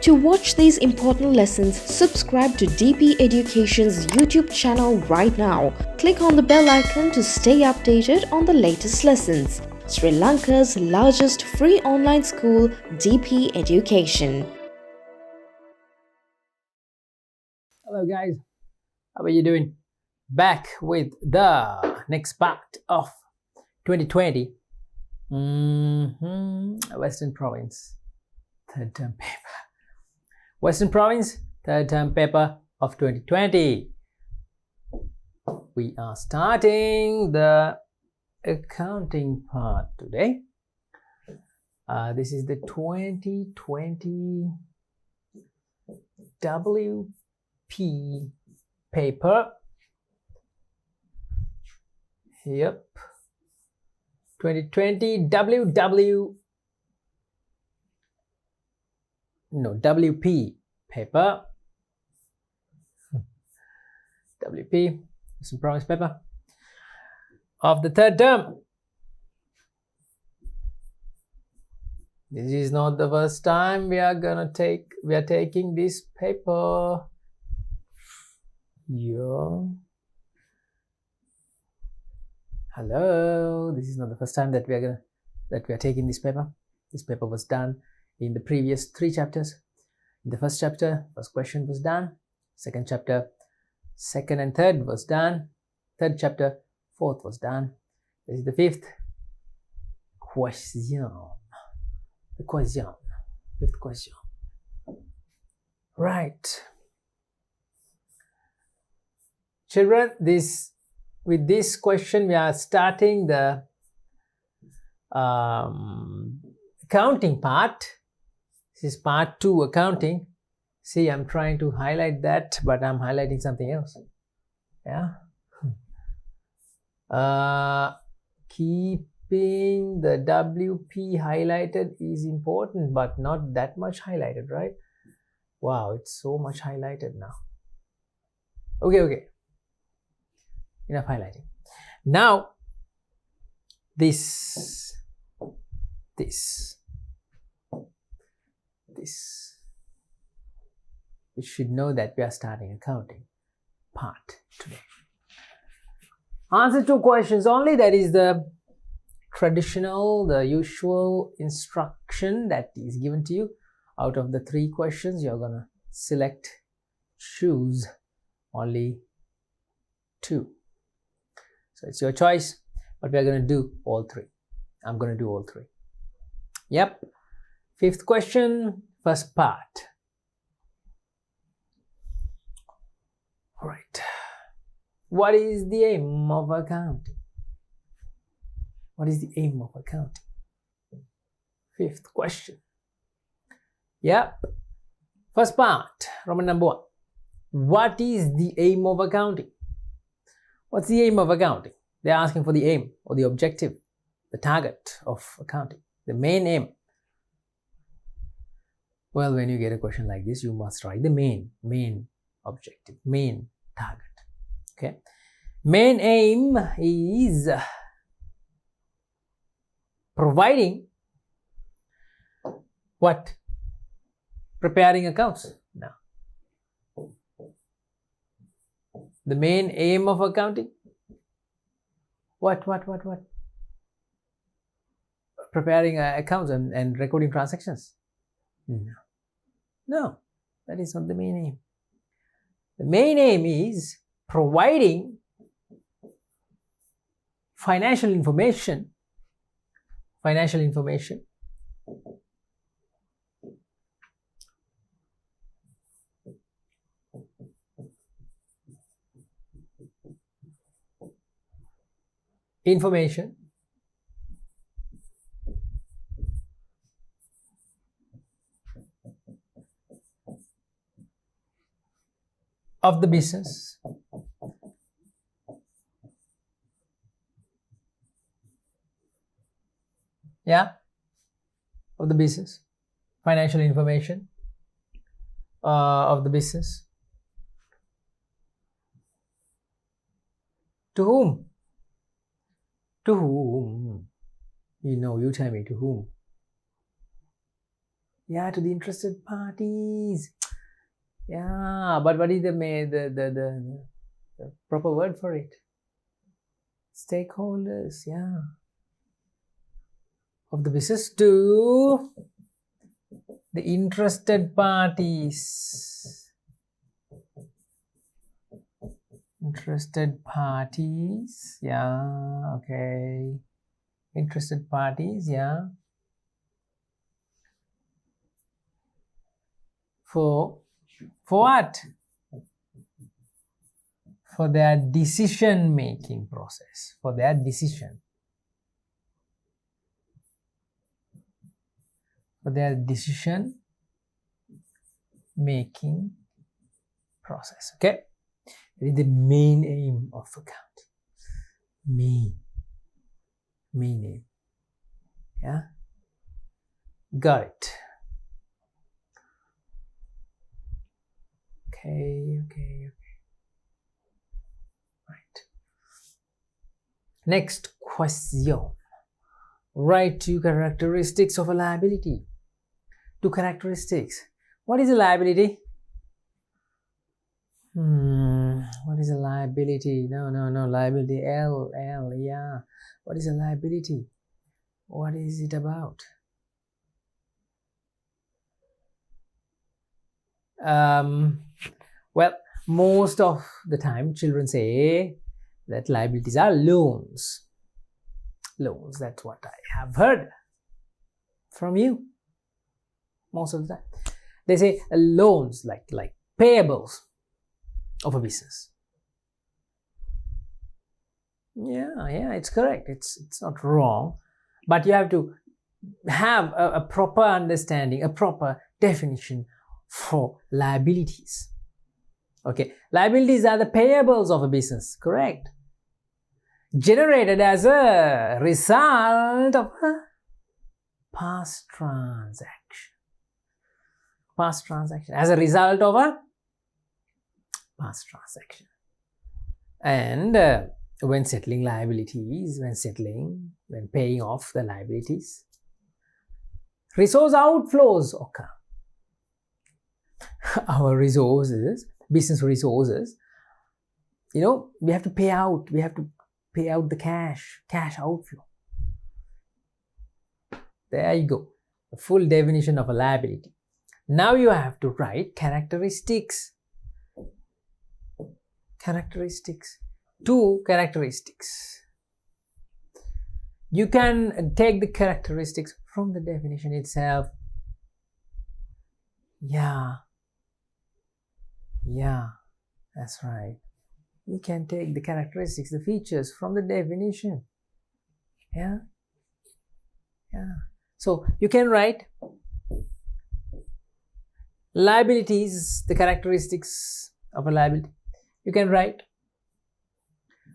To watch these important lessons, subscribe to DP Education's YouTube channel right now. Click on the bell icon to stay updated on the latest lessons. Sri Lanka's largest free online school, DP Education. Hello guys, how are you doing? Back with the next part of 2020 Western Province third term paper. Western Province third term paper of 2020. We are starting the accounting part today. This is the 2020 WP paper. Yep. 2020 WP paper. WP, Western Province paper of the third term. This is not the first time we are taking this paper. Yeah. Hello. This is not the first time that we are taking this paper. This paper was done in the previous 3 chapters. In the first chapter, first question was done. Second chapter, second and third was done. Third chapter, fourth was done. This is the 5th question. Fifth question. Right. Children, with this question we are starting the accounting part. This is part 2, accounting. See, I'm trying to highlight that, but I'm highlighting something else. Yeah. Keeping the WP highlighted is important, but not that much highlighted, right? Wow, it's so much highlighted now. Okay. Enough highlighting. Now, this. You should know that we are starting accounting part today. Answer 2 questions only. That is the traditional, the usual instruction that is given to you. Out of the 3 questions, you're gonna choose only 2. So it's your choice, but we're gonna do all 3. I'm gonna do all 3. Yep. 5th question, first part. All right. What is the aim of accounting? What is the aim of accounting? 5th question. Yep. First part, Roman number 1. What is the aim of accounting? What's the aim of accounting? They're asking for the aim or the objective, the target of accounting, the main aim. Well, when you get a question like this, you must write the main objective, main target. Okay. Main aim is providing what? Preparing accounts. Now, the main aim of accounting? What? Preparing accounts and recording transactions? No, that is not the main aim. The main aim is providing financial information of the business of the business, financial information of the business. To whom? To whom? You know, you tell me, to whom? Yeah, to the interested parties. Yeah, but what is the proper word for it? Stakeholders, yeah. Of the business to the interested parties. Interested parties, yeah, okay. Interested parties, yeah. For what? For their decision making process, for their decision making process. Okay, it is the main aim of accounting. Main aim. Yeah, got it. Okay. Right. Next question. Write 2 characteristics of a liability. 2 characteristics. What is a liability? What is a liability? No, liability. L, yeah. What is a liability? What is it about? Well, most of the time children say that liabilities are loans. Loans, that's what I have heard from you most of the time. They say loans, like payables of a business. Yeah, it's correct. It's not wrong, but you have to have a proper understanding, a proper definition for liabilities. Okay, liabilities are the payables of a business, correct? Generated as a result of a past transaction. As a result of a past transaction. And when settling liabilities, when paying off the liabilities, resource outflows occur. Our resources, business resources, we have to pay out the cash outflow. There you go, the full definition of a liability. Now you have to write characteristics. 2 characteristics. You can take the characteristics from the definition itself. Yeah, that's right. You can take the characteristics, the features from the definition. Yeah. So you can write liabilities, the characteristics of a liability. You can write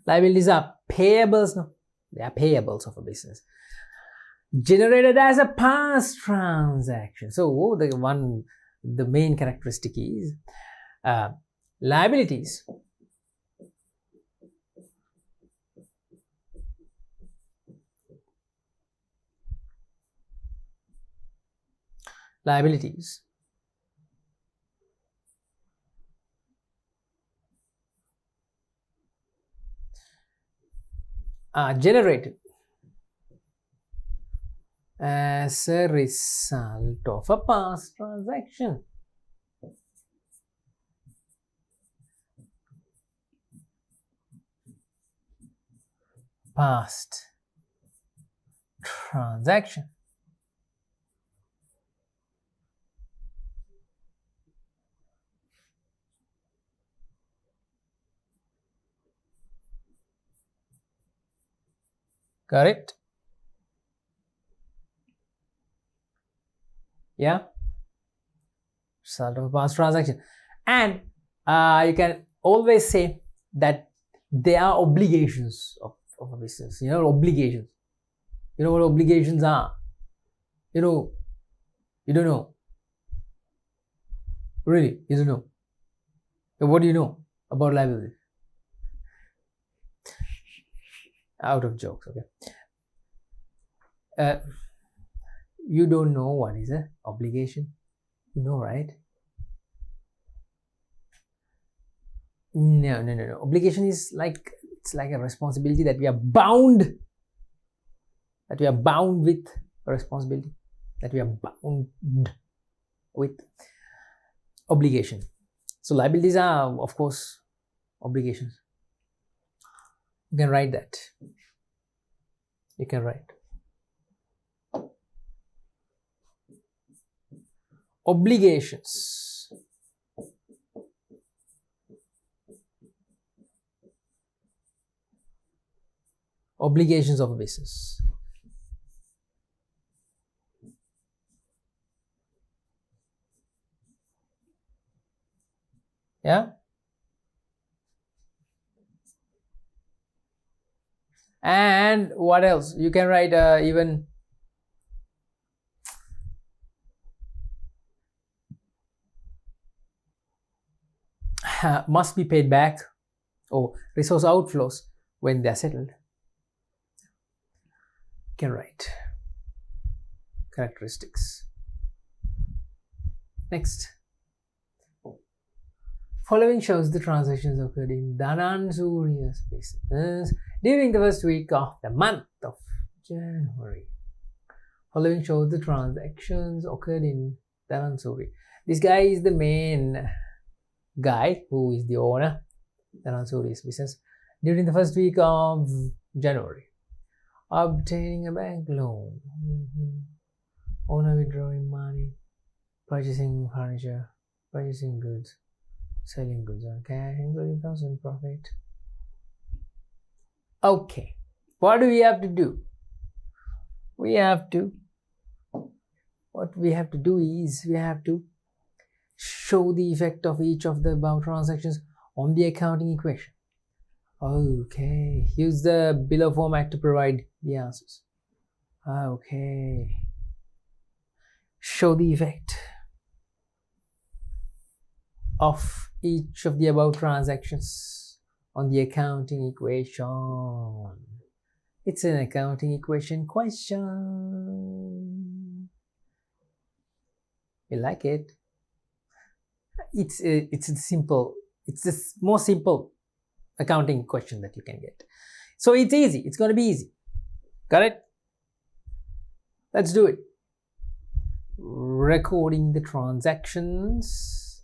liabilities are payables. No, they are payables of a business generated as a past transaction. So the main characteristic is liabilities are generated as a result of a past transaction. Past transaction. Got it? Yeah, result of a past transaction. And you can always say that there are obligations of a business. Obligations. You know what obligations are? You don't know. Really, you don't know. What do you know about liability? Out of jokes, okay. You don't know what is an obligation? You know, right? No. Obligation is like, it's like a responsibility that we are bound. That we are bound with a responsibility. That we are bound with obligation. So liabilities are, of course, obligations. You can write that. You can write. Obligations. Obligations of a business. Yeah. And what else? You can write even must be paid back, or resource outflows when they are settled. You can write characteristics. Next. Following shows the transactions occurred in Dhanansurya's business during the first week of the month of January. Following shows the transactions occurred in Dhanansurya. This guy is the main guy who is the owner of Dhanansurya's business during the first week of January. Obtaining a bank loan, owner withdrawing money, purchasing furniture, purchasing goods, selling goods on cash, including 1,000 profit. Okay, what do we have to do? What we have to do is we have to show the effect of each of the above transactions on the accounting equation. Okay, use the below format to provide the answers. Okay, show the effect of each of the above transactions on the accounting equation. It's an accounting equation question. You like it? It's the most simple accounting question that you can get. So it's easy. It's going to be easy. Got it? Let's do it. Recording the transactions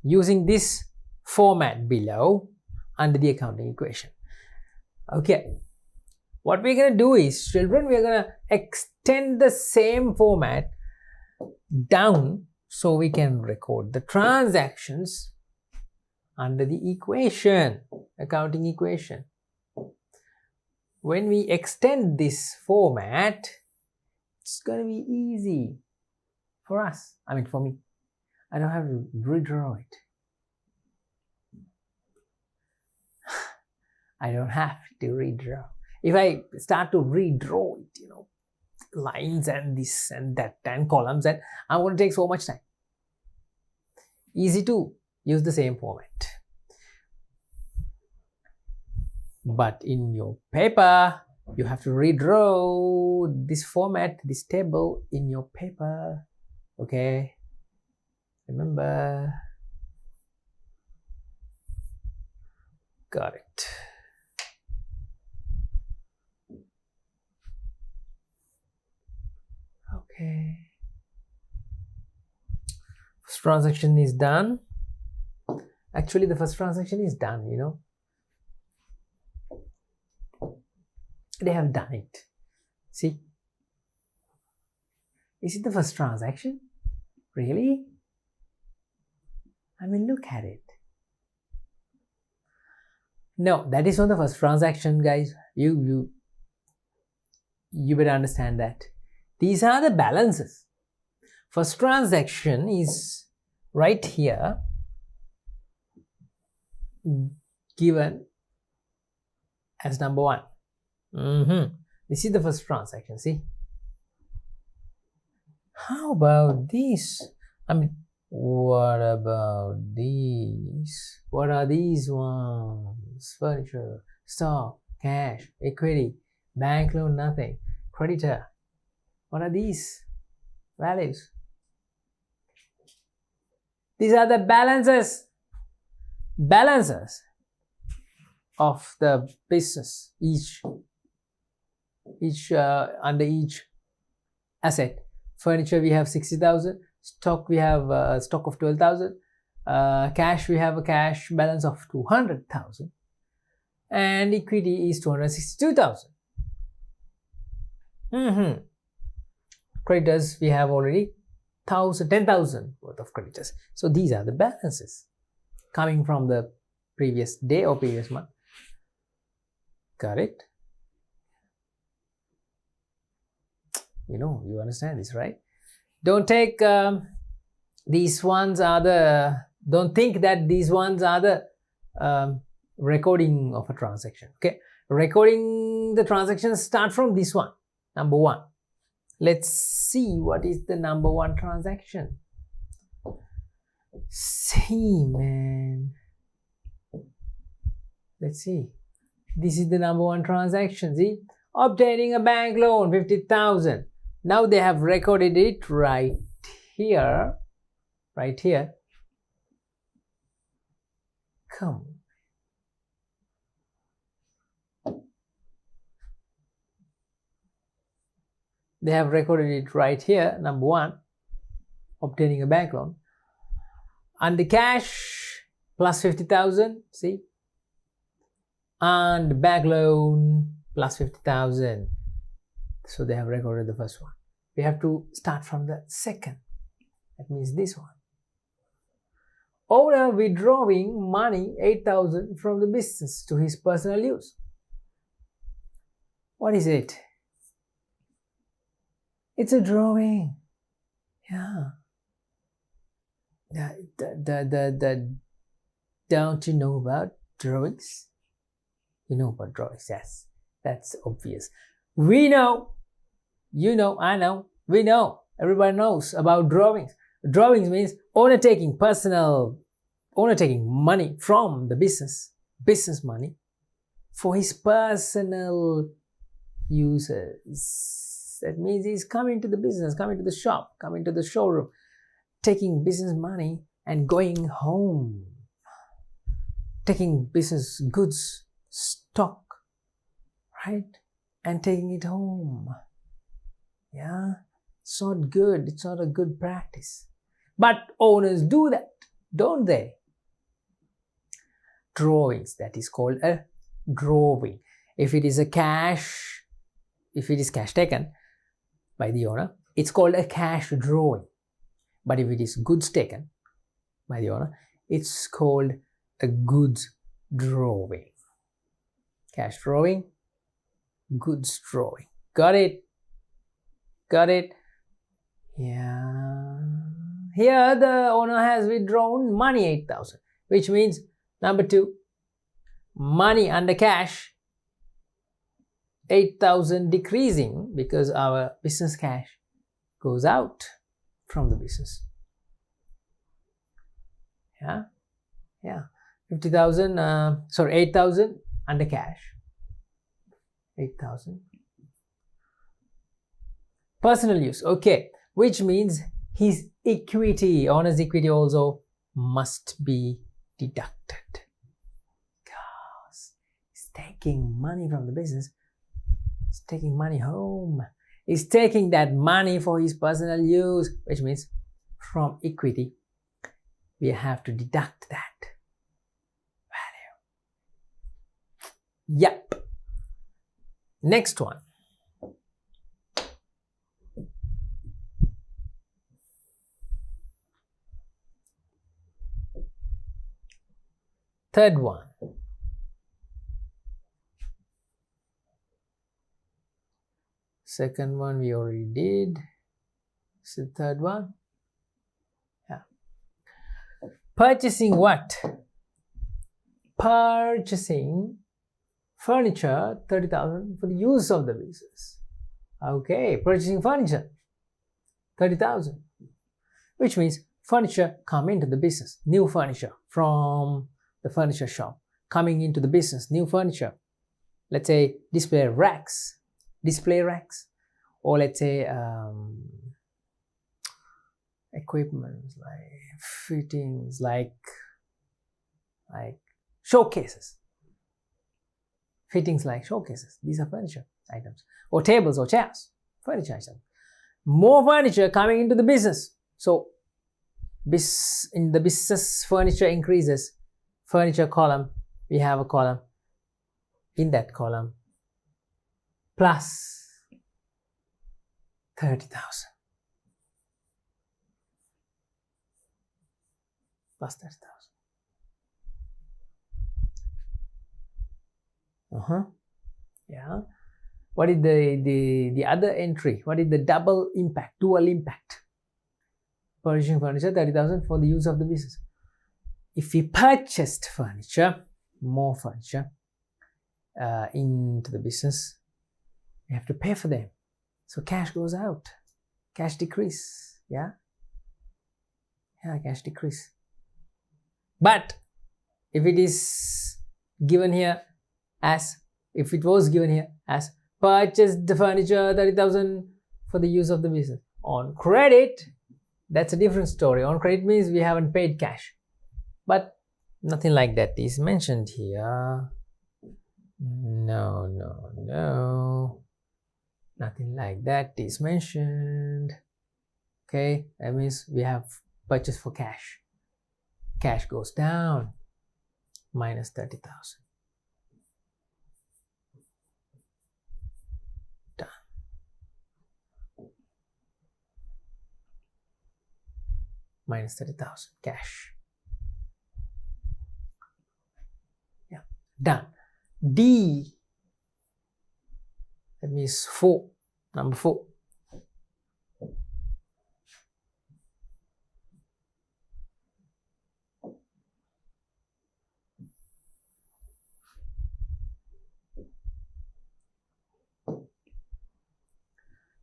using this format below under the accounting equation. Okay, what we're going to do is, children, we're going to extend the same format down so we can record the transactions under the equation, accounting equation. When we extend this format, it's going to be easy for us. I mean, for me. I don't have to redraw it. I don't have to redraw. If I start to redraw it, lines and this and that and columns, and I'm going to take so much time. Easy to use the same format. But in your paper, you have to redraw this format, this table in your paper. Okay? Remember? Got it. Okay. First transaction is done. Actually, the first transaction is done, They have done it. See? Is it the first transaction? Really? I mean, look at it. No, that is not the first transaction, guys. You better understand that. These are the balances. First transaction is right here, given as number 1. This is the first transaction, see? How about this? I mean, what about these? What are these ones? Furniture, stock, cash, equity, bank loan, nothing. Creditor, What are these values? These are the balances of the business, each under each asset. Furniture we have 60,000, stock we have a stock of 12,000, cash we have a cash balance of 200,000, and equity is 262,000. Creditors we have already 10,000 worth of creditors. So these are the balances coming from the previous day or previous month. Got it? You understand this, right? Don't take these ones are the, don't think that these ones are the recording of a transaction. Okay, recording the transaction start from this one, number 1. Let's see what is the number 1 transaction. See, man. Let's see. This is the number 1 transaction. See, obtaining a bank loan 50,000. Now they have recorded it right here. Right here. Come. They have recorded it right here. Number 1, obtaining a bank loan. Under cash plus 50,000. See. And bank loan plus 50,000. So they have recorded the first one. We have to start from the second. That means this one. Owner withdrawing money 8,000 from the business to his personal use. What is it? It's a drawing. Yeah. Don't you know about drawings? You know about drawings, yes. That's obvious. We know. You know, I know. We know. Everybody knows about drawings. Drawings means owner taking money from the business money, for his personal uses. That means he's coming to the business, coming to the shop, coming to the showroom, taking business money and going home, taking business goods, stock, right, and taking it home. Yeah, it's not good. It's not a good practice. But owners do that, don't they? Drawings, that is called a drawing. If it is cash taken by the owner, it's called a cash drawing. But if it is goods taken by the owner, it's called a goods drawing. Cash drawing, goods drawing. Got it? Got it? Yeah. Here the owner has withdrawn money 8,000, which means number 2, money under cash 8,000 decreasing because our business cash goes out from the business. Yeah. 50,000, 8,000 under cash. 8,000. Personal use, okay, which means his equity, owner's equity also must be deducted. Because he's taking money from the business, he's taking money home. He's taking that money for his personal use, which means from equity, we have to deduct that value. Yep. Next one. Third one. Second one we already did. It's the third one. Yeah. Purchasing what? Purchasing furniture 30,000 for the use of the business. Okay, purchasing furniture 30,000, which means furniture come into the business, new furniture from the furniture shop coming into the business, new furniture. Let's say display racks, or let's say equipment like fittings, like showcases. Fittings like showcases. These are furniture items, or tables or chairs, furniture items. More furniture coming into the business. So in the business, furniture increases. Furniture column, we have a column. In that column, plus 30,000. Plus 30,000. Yeah. What is the other entry? What is the dual impact? Purchasing furniture, 30,000 for the use of the business. If we purchased furniture, more furniture into the business, we have to pay for them. So cash goes out. Cash decrease. Yeah, cash decrease. But if it is given here as, if it was given here as purchase the furniture 30,000 for the use of the business on credit, that's a different story. On credit means we haven't paid cash, but nothing like that is mentioned here. No, nothing like that is mentioned. Okay, that means we have purchased for cash. Cash goes down, minus 30,000. Done. Minus 30,000 cash. Yeah, done. D, that means 4, number 4.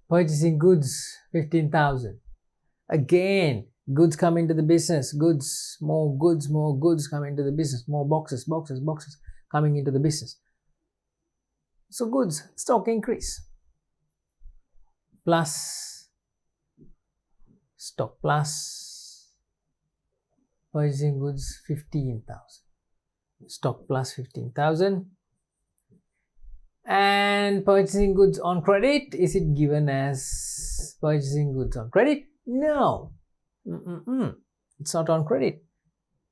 Purchasing goods, 15,000. Again, goods come into the business. More goods come into the business. More boxes coming into the business. So goods, stock increase. Plus stock plus purchasing goods, 15,000. Stock plus 15,000. And purchasing goods on credit, is it given as purchasing goods on credit? No. It's not on credit,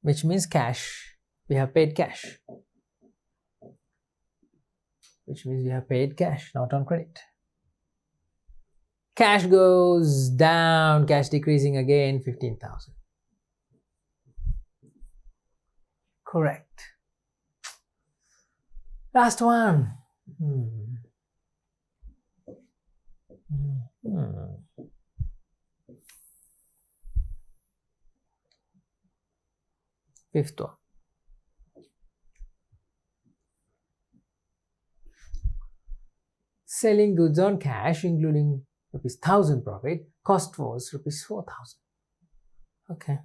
which means cash. We have paid cash. Which means we have paid cash, not on credit. Cash goes down, cash decreasing again, 15,000. Correct. Last one. Fifth one. Selling goods on cash, including ₹1,000 profit, cost was ₹4,000. Okay.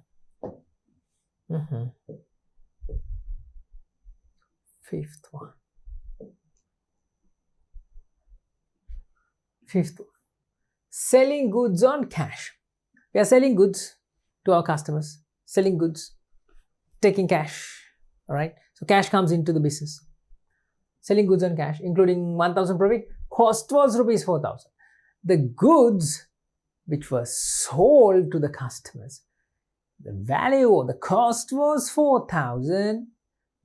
Fifth one. Selling goods on cash. We are selling goods to our customers. Selling goods, taking cash. All right. So cash comes into the business. Selling goods on cash, including 1,000 profit, cost was ₹4,000. The goods which were sold to the customers, the value or the cost was 4,000,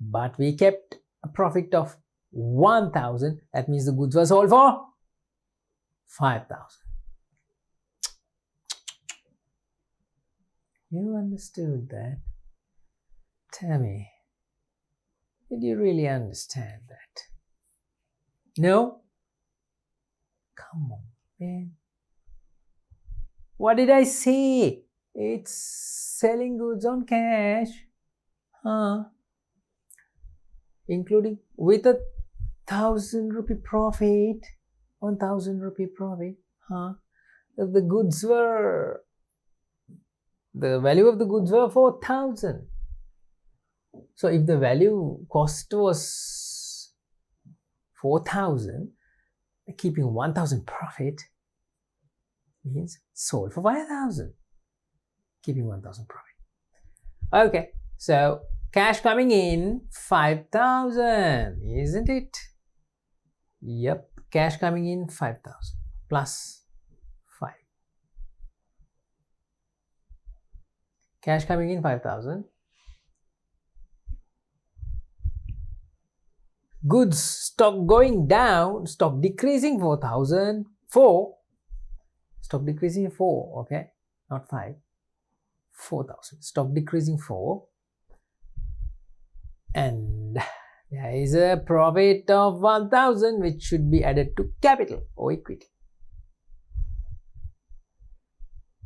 but we kept a profit of 1,000. That means the goods were sold for 5,000. You understood that? Tell me, did you really understand that? No? Come on, man. What did I say? It's selling goods on cash. Including with ₹1,000 profit. 1,000 rupee profit. The goods were, the value of the goods were 4,000. So if the value cost was 4,000, keeping 1,000 profit, means sold for 5,000, keeping 1,000 profit. Okay, so cash coming in 5,000, isn't it? Yep, cash coming in 5,000 plus 5. Cash coming in 5,000. Goods stock going down, stock decreasing 4,000. 4. Stock decreasing 4, okay, not 5. 4,000. Stock decreasing 4. And there is a profit of 1,000 which should be added to capital or equity.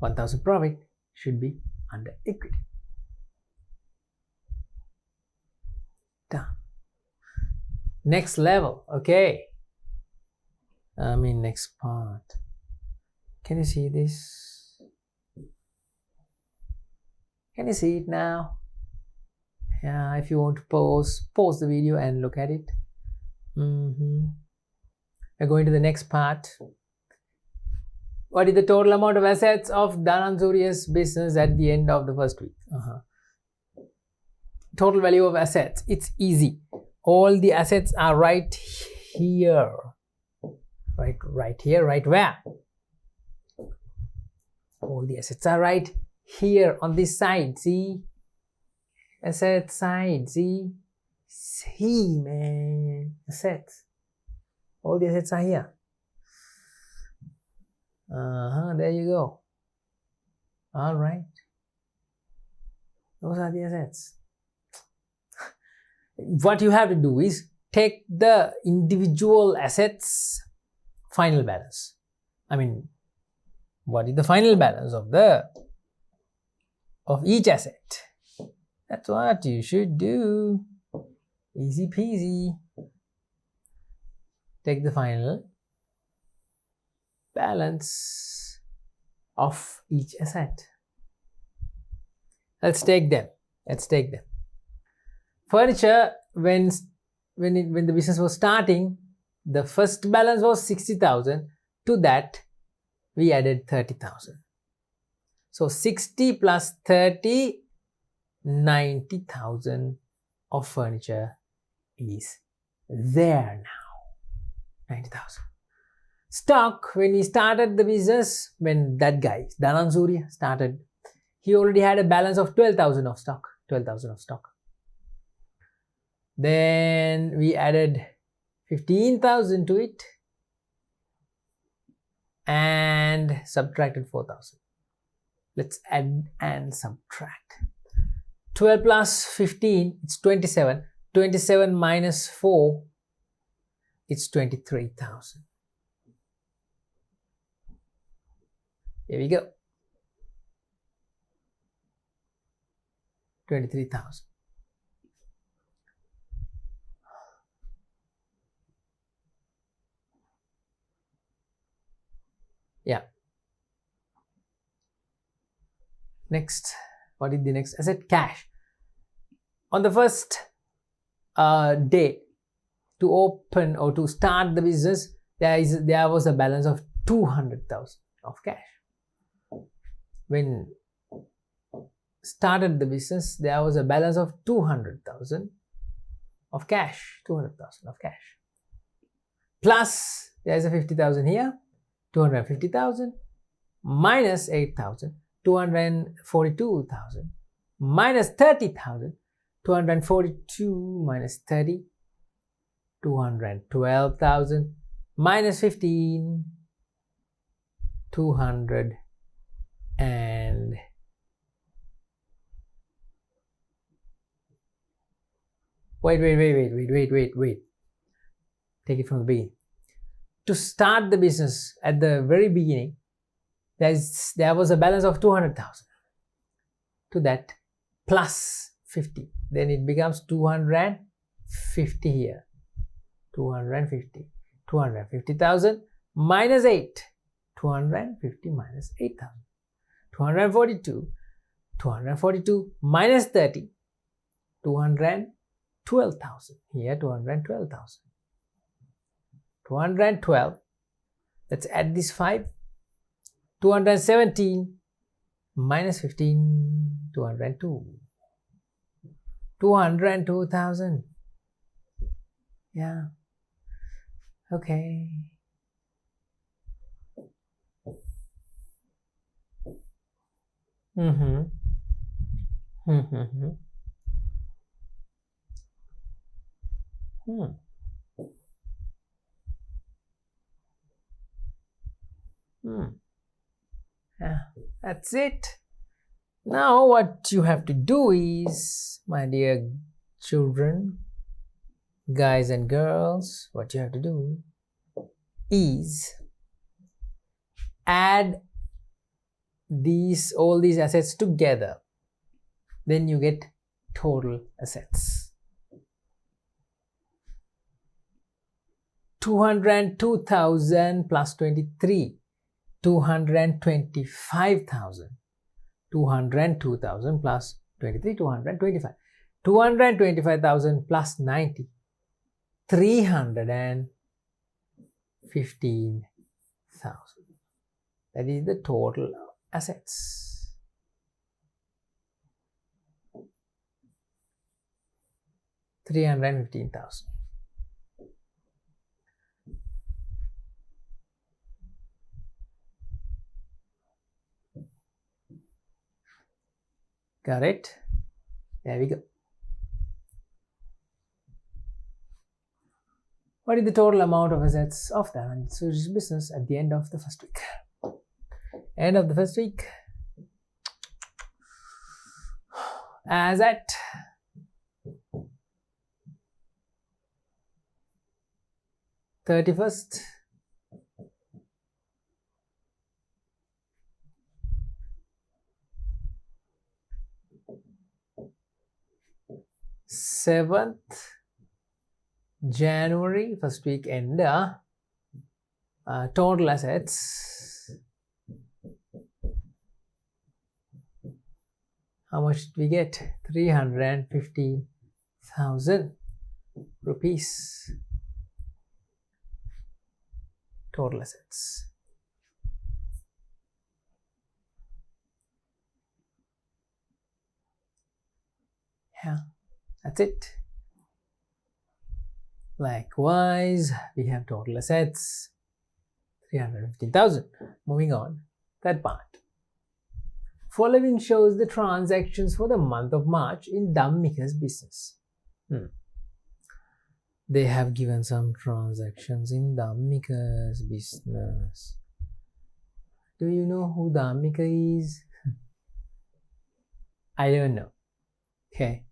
1,000 profit should be under equity. Done. Next level, okay. Next part. Can you see this? Can you see it now? Yeah, if you want to pause the video and look at it. We're going to the next part. What is the total amount of assets of Dhananjay Surya's business at the end of the first week? Total value of assets. It's easy. All the assets are right here. Right here, right where? All the assets are right here on this side. See? Asset side. See? See, man. Assets. All the assets are here. There you go. All right. Those are the assets. What you have to do is take the individual assets final balance. What is the final balance of each asset? That's what you should do. Easy peasy. Take the final balance of each asset. Let's take them. Furniture, when the business was starting, the first balance was 60,000. To that, we added 30,000. So 60 plus 30, 90,000 of furniture is there now. 90,000. Stock, when he started the business, when that guy, Dhananjay Surya, started, he already had a balance of 12,000 of stock. 12,000 of stock. Then we added 15,000 to it and subtracted 4,000. Let's add and subtract. 12 plus 15, it's 27. 27 minus 4, it's 23,000. Here we go. 23,000. Yeah. Next, what is the next asset? Cash. On the first day to open or to start the business, there was a balance of 200,000 of cash. When started the business, there was a balance of 200,000 of cash. 200,000 of cash. Plus, there is a 50,000 here. 250,000 minus 8,000, 242,000 minus 30,000, 242 minus 30, 212,000 minus 15, 200 and wait. Take it from the beginning. To start the business at the very beginning, there was a balance of 200,000. To that, plus 50. Then it becomes 250 here. 250. 250,000 minus 8. 250 minus 8,000. 242. 242 minus 30. 212,000. Here 212,000. 212. Let's add this 5. 217 minus 15, 202. 202,000. Yeah. Okay. Mm-hmm. Mm-hmm. Hmm. Hmm. Yeah. That's it. Now what you have to do is, my dear children, guys and girls, what you have to do is add all these assets together. Then you get total assets. 202,000 plus 23, 225,000. 202,000 plus 23, 225. 225,000 plus 90, 315,000. That is the total assets. $315,000. Got it? There we go. What is the total amount of assets of the Swedish business at the end of the first week? End of the first week, as at 31st January, first week end, total assets. How much did we get? 315,000 rupees. Total assets. Yeah, that's it. Likewise, we have total assets 315,000. Moving on, third part. Following shows the transactions for the month of March in Dhammika's business. They have given some transactions in Dhammika's business. Do you know who Dhammika is? I don't know. Okay.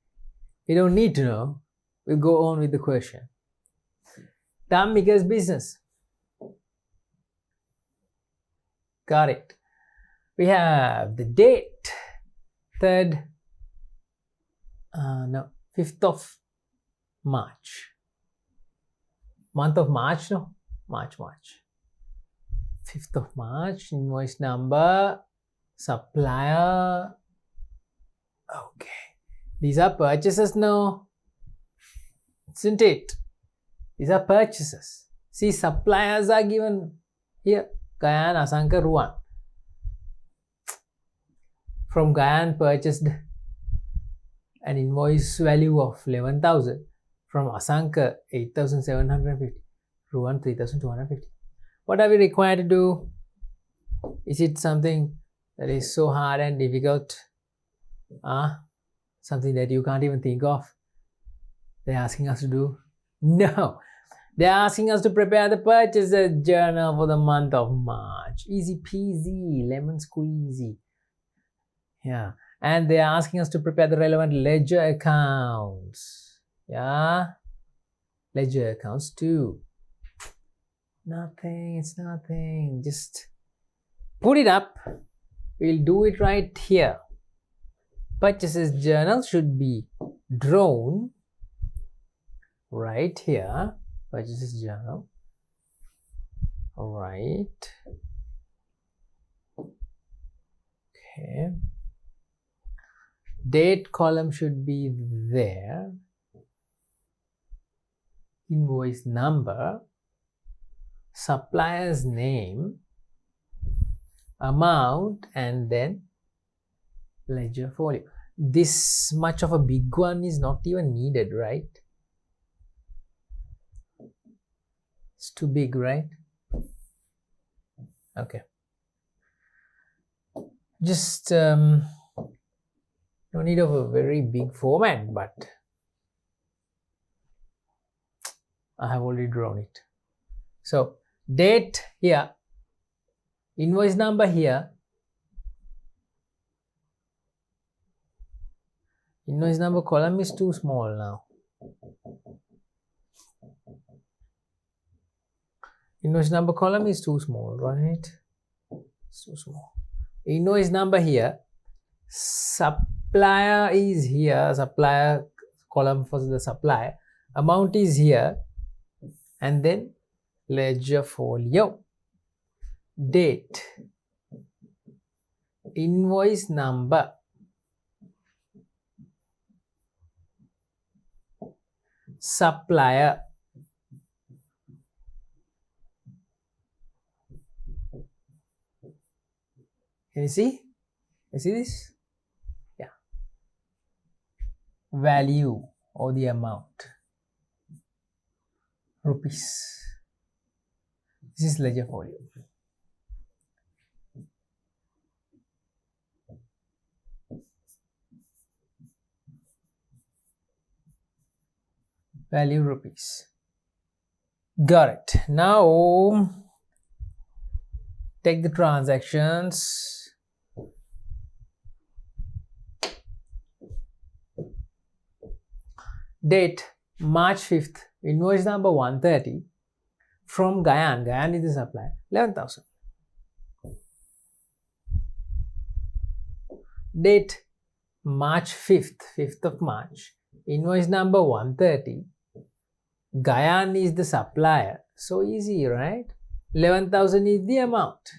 You don't need to know. We'll go on with the question. Dhammika's business. Got it. We have the date, 5th of March. Month of March, no? March. 5th of March, invoice number, supplier. Okay. These are purchases now, isn't it? These are purchases. See, suppliers are given here. Gayan, Asanka, Ruan. From Gayan purchased an invoice value of 11,000. From Asanka, 8,750. Ruan, 3,250. What are we required to do? Is it something that is so hard and difficult? Something that you can't even think of? They're asking us to do? No. They're asking us to prepare the purchases journal for the month of March. Easy peasy, lemon squeezy. Yeah. And they're asking us to prepare the relevant ledger accounts. Yeah. Ledger accounts too. Nothing. It's nothing. Just put it up. We'll do it right here. Purchases journal should be drawn right here. Purchases journal. All right. Okay. Date column should be there. Invoice number. Supplier's name. amount, and then ledger folio. This much of a big one is not even needed, right? It's too big, right? Okay. Just no need of a very big format, but I have already drawn it. So date here, invoice number here, invoice number column is too small now. Invoice number column is too small, right? It's too small. Invoice number here, supplier is here, supplier column for the supplier, amount is here, and then ledger folio, date, invoice number, supplier, can you see? You see this? Yeah. Value or the amount, rupees. This is ledger folio. Value rupees. Got it. Now take the transactions. Date March 5th, invoice number 130 from Gayan. Gayan is the supplier, 11,000. Date March 5th, 5th of March, invoice number 130. Gayan is the supplier. So easy, right? 11,000 is the amount.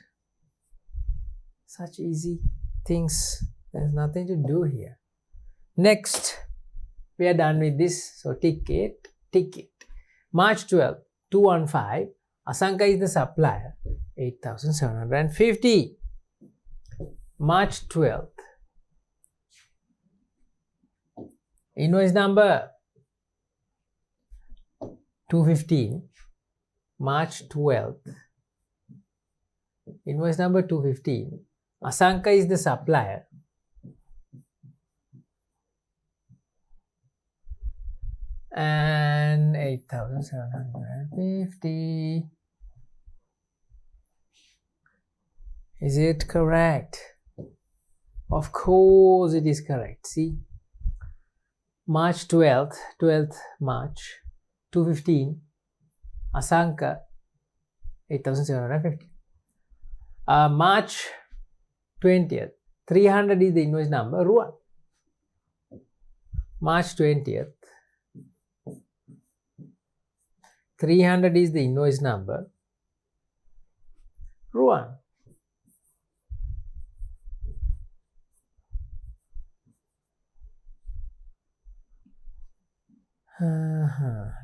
Such easy things. There's nothing to do here. Next, we are done with this. So ticket. March 12th, 215. Asanka is the supplier, 8,750. March 12th. Invoice number 215. March 12th. Invoice number 215. Asanka is the supplier. And 8,750. Is it correct? Of course it is correct. See, March 12th March, 215, Asanka, 8,750. March 20th, 300 is the invoice number, Ruan. March 20th, 300 is the invoice number, Ruan.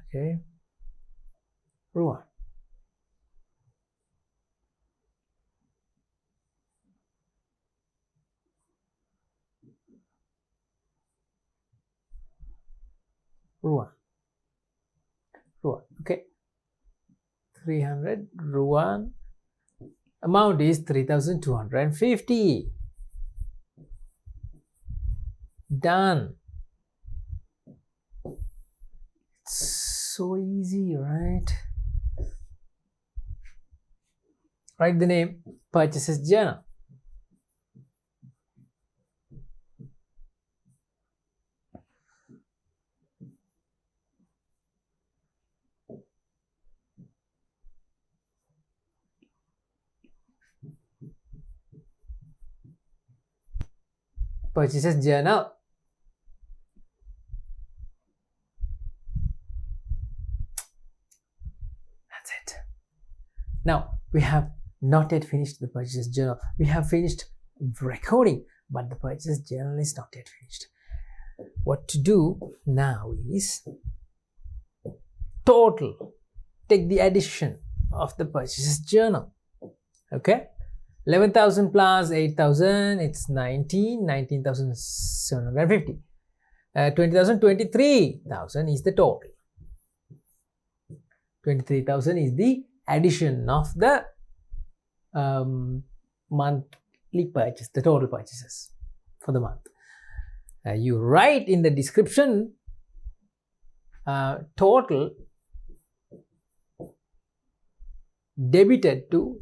Okay, Ruan. Ruan. Okay, 300 Ruan. Amount is 3,250. Done. So easy, right? Write the name, purchases journal. Purchases journal. That's it. Now we have not yet finished the purchases journal. We have finished recording, but the purchases journal is not yet finished. What to do now is total. Take the addition of the purchases journal. Okay, 11,000 plus 8,000, it's 19,750. 20,000, 23,000 is the total. 23,000 is the addition of the monthly purchase, the total purchases for the month. You write in the description total debited to,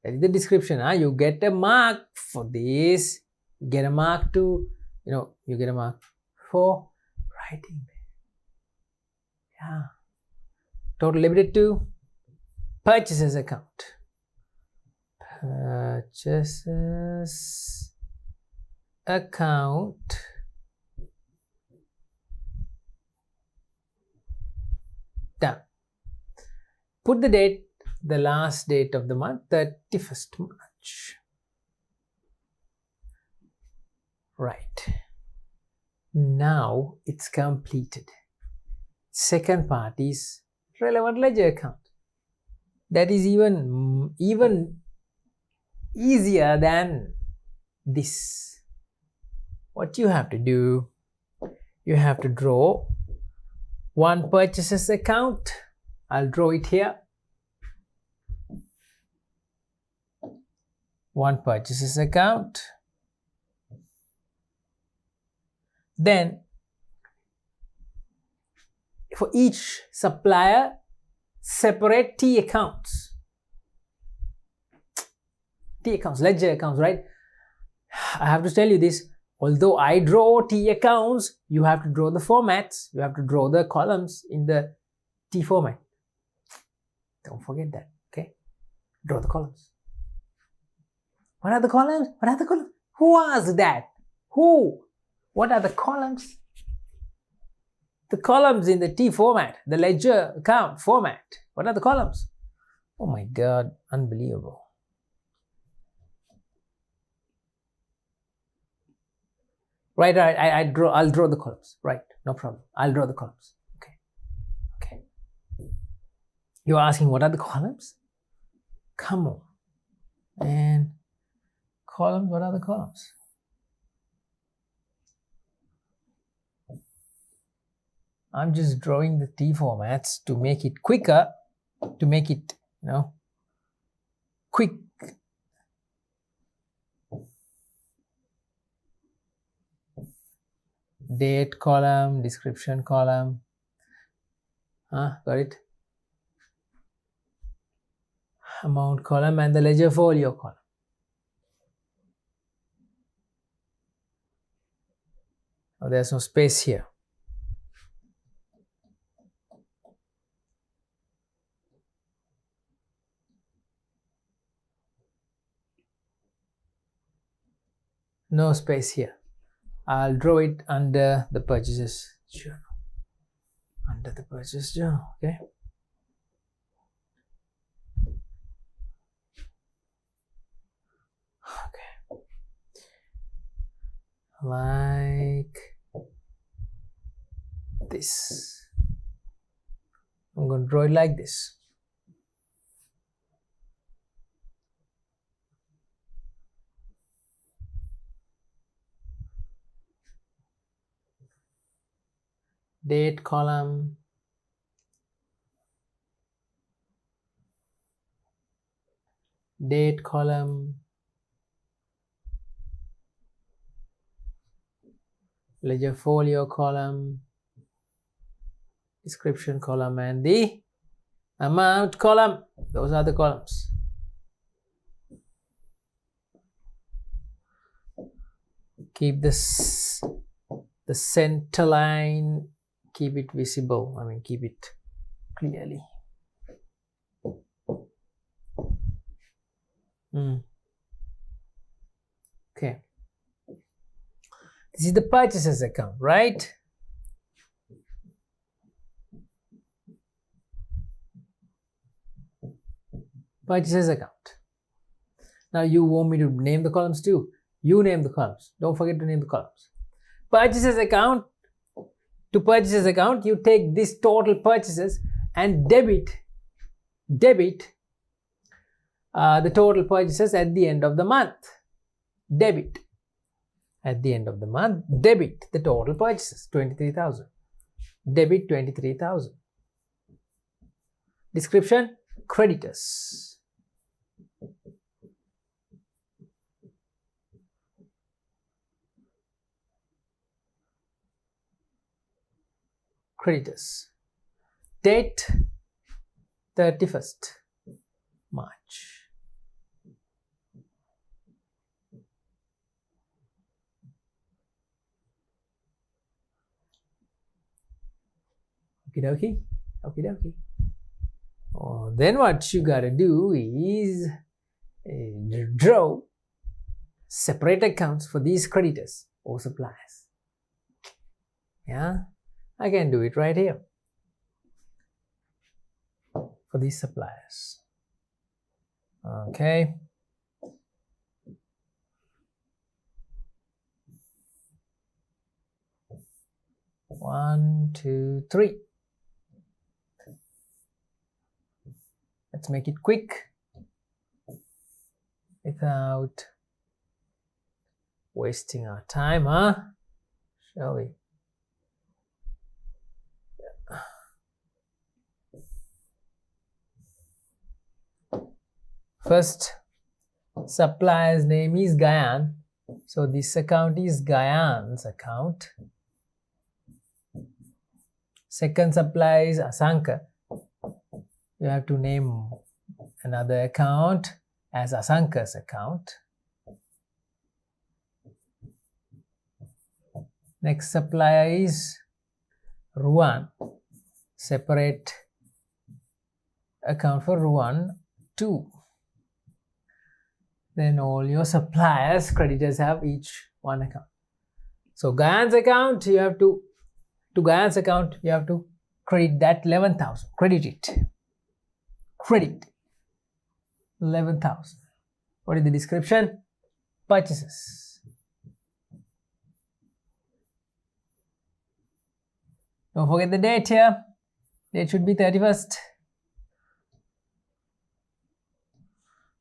that is the description. You get a mark for this, you get a mark to, you get a mark for writing. Yeah. Total debited to purchases account. Purchases account done. Put the date, the last date of the month, 31st March. Right. Now it's completed. Second part is relevant ledger account. That is even easier than this. What you have to do, you have to draw one purchases account. I'll draw it here. One purchases account. Then for each supplier, separate T accounts. T accounts, ledger accounts, right? I have to tell you this. Although I draw T accounts, you have to draw the formats. You have to draw the columns in the T format. Don't forget that, okay? Draw the columns. What are the columns? What are the columns? Who asked that? Who? What are the columns? The columns in the T format, the ledger account format. What are the columns? Oh my God, unbelievable. Right, I'll draw the columns. Right, no problem. I'll draw the columns. Okay. You're asking what are the columns? Come on. And columns, what are the columns? I'm just drawing the T formats to make it quicker, to make it, quick. Date column, description column. Got it? Amount column and the ledger folio column. Oh, there's no space here. No space here. I'll draw it under the purchases journal. Under the purchase journal, okay? Okay. Like this. I'm going to draw it like this. Date column, date column, ledger folio column, description column, and the amount column. Those are the columns. Keep this, the center line, keep it visible. Keep it clearly. Okay. This is the purchases account, right? Purchases account. Now you want me to name the columns too. You name the columns. Don't forget to name the columns. Purchases account. To purchases account, you take this total purchases and debit debit the total purchases at the end of the month. Debit at the end of the month, debit the total purchases, 23,000. Debit 23,000. Description, creditors. Creditors. Date, 31st March. Okie dokie, okie dokie. Oh, then what you gotta do is draw separate accounts for these creditors or suppliers. Yeah, I can do it right here for these suppliers. Okay. One, two, three. Let's make it quick without wasting our time, huh? Shall we? First supplier's name is Gayan, so this account is Gayan's account. Second supplier is Asanka. You have to name another account as Asanka's account. Next supplier is Ruan. Separate account for Ruan 2. Then all your suppliers, creditors have each one account. So Gayan's account, you have to Gayan's account, you have to credit that 11,000. Credit it. Credit 11,000. What is the description? Purchases. Don't forget the date here. Date should be 31st.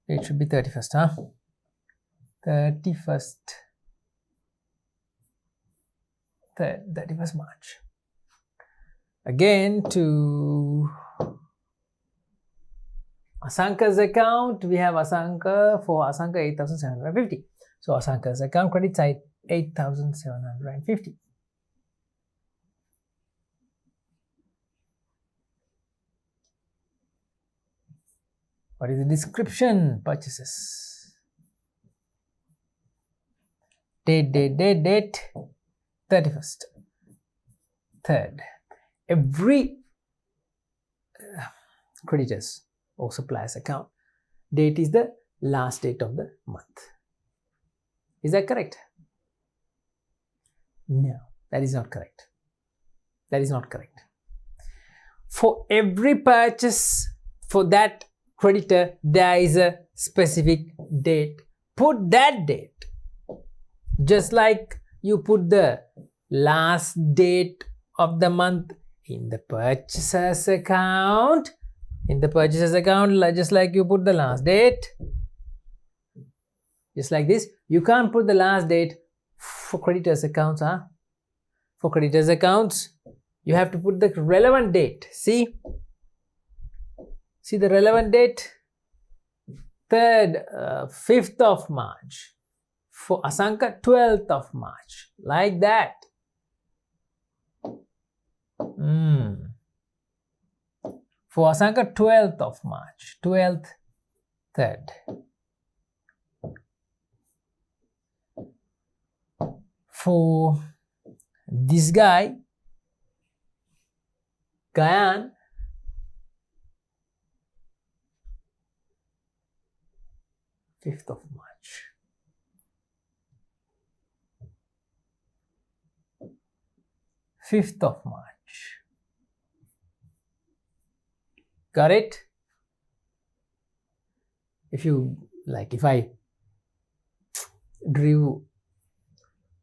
Date should be 31st, huh? 31st. 31st March. Again, to Asanka's account, we have Asanka, for Asanka 8,750. So Asanka's account credit side 8,750. What is the description? Purchases. Date, 31st. Third. Every creditors or suppliers account, date is the last date of the month. Is that correct? No, that is not correct. That is not correct. For every purchase for that creditor, there is a specific date. Put that date. Just like you put the last date of the month in the purchaser's account. In the purchaser's account, just like you put the last date. Just like this. You can't put the last date for creditors' accounts, huh? For creditors' accounts, you have to put the relevant date. See? See the relevant date? 5th of March. For Asanka, 12th of March. Like that. For Asanka, 12th of March. 12th, 3rd. For this guy, Gayan, 5th of March. Fifth of March. Got it? If you like, if I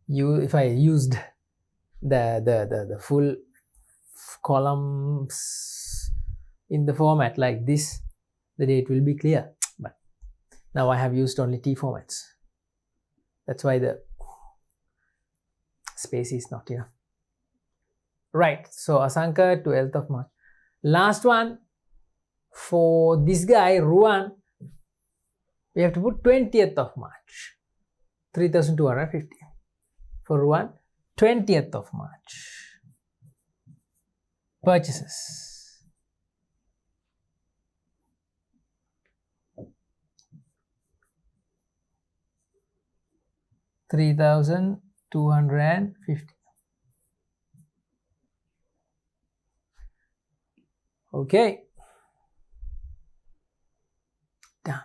used the full columns in the format like this, the date will be clear. But now I have used only T formats. That's why the space is not enough. Right, so Asanka, 12th of March. Last one, for this guy, Ruan, we have to put 20th of March, 3,250. For Ruan, 20th of March. Purchases. $3,250. Okay. Done.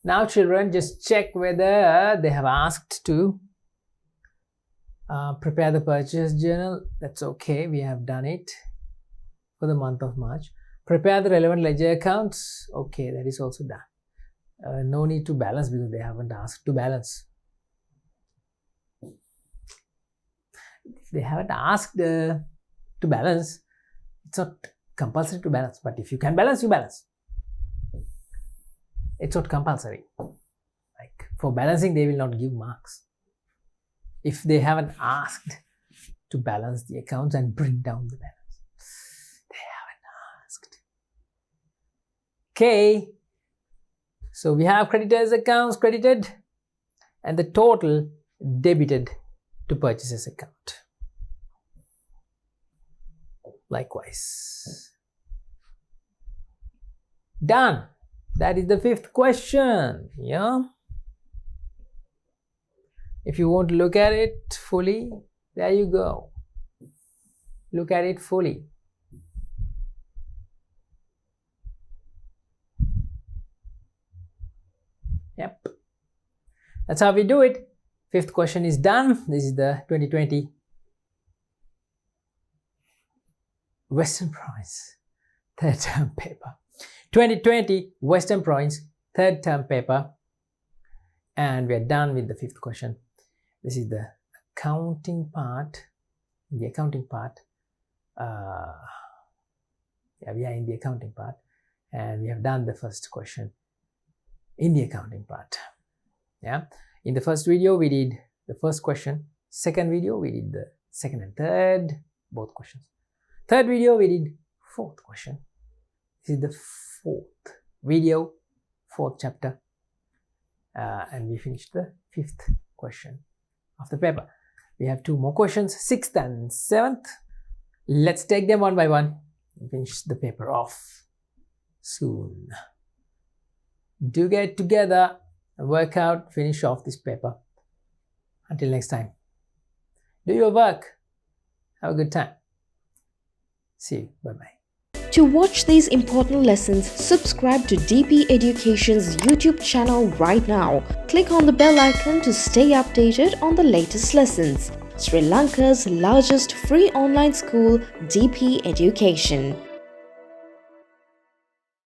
Now children, just check whether they have asked to prepare the purchase journal. That's okay, we have done it for the month of March. Prepare the relevant ledger accounts. Okay, that is also done. No need to balance because they haven't asked to balance. If they haven't asked to balance, it's not compulsory to balance. But if you can balance, you balance. It's not compulsory. Like for balancing, they will not give marks. If they haven't asked to balance the accounts and bring down the balance, they haven't asked. Okay. So we have creditors accounts credited and the total debited to purchases account. Likewise. Done. That is the 5th question. Yeah. If you want to look at it fully, there you go. Look at it fully. Yep. That's how we do it. 5th question is done. This is the 2020 Western Province 3rd term paper. 2020 Western Province 3rd term paper. And we are done with the 5th question. This is the accounting part. The accounting part. Yeah, we are in the accounting part. And we have done the first question in the accounting part. Yeah. In the first video, we did the first question. Second video, we did the second and third, both questions. Third video, we did 4th question. This is the 4th video, 4th chapter. And we finished the 5th question of the paper. We have 2 more questions, 6th and 7th. Let's take them one by one and finish the paper off soon. Do get together and work out, finish off this paper. Until next time. Do your work. Have a good time. See you. Bye-bye. To watch these important lessons, subscribe to DP Education's YouTube channel right now. Click on the bell icon to stay updated on the latest lessons. Sri Lanka's largest free online school, DP Education.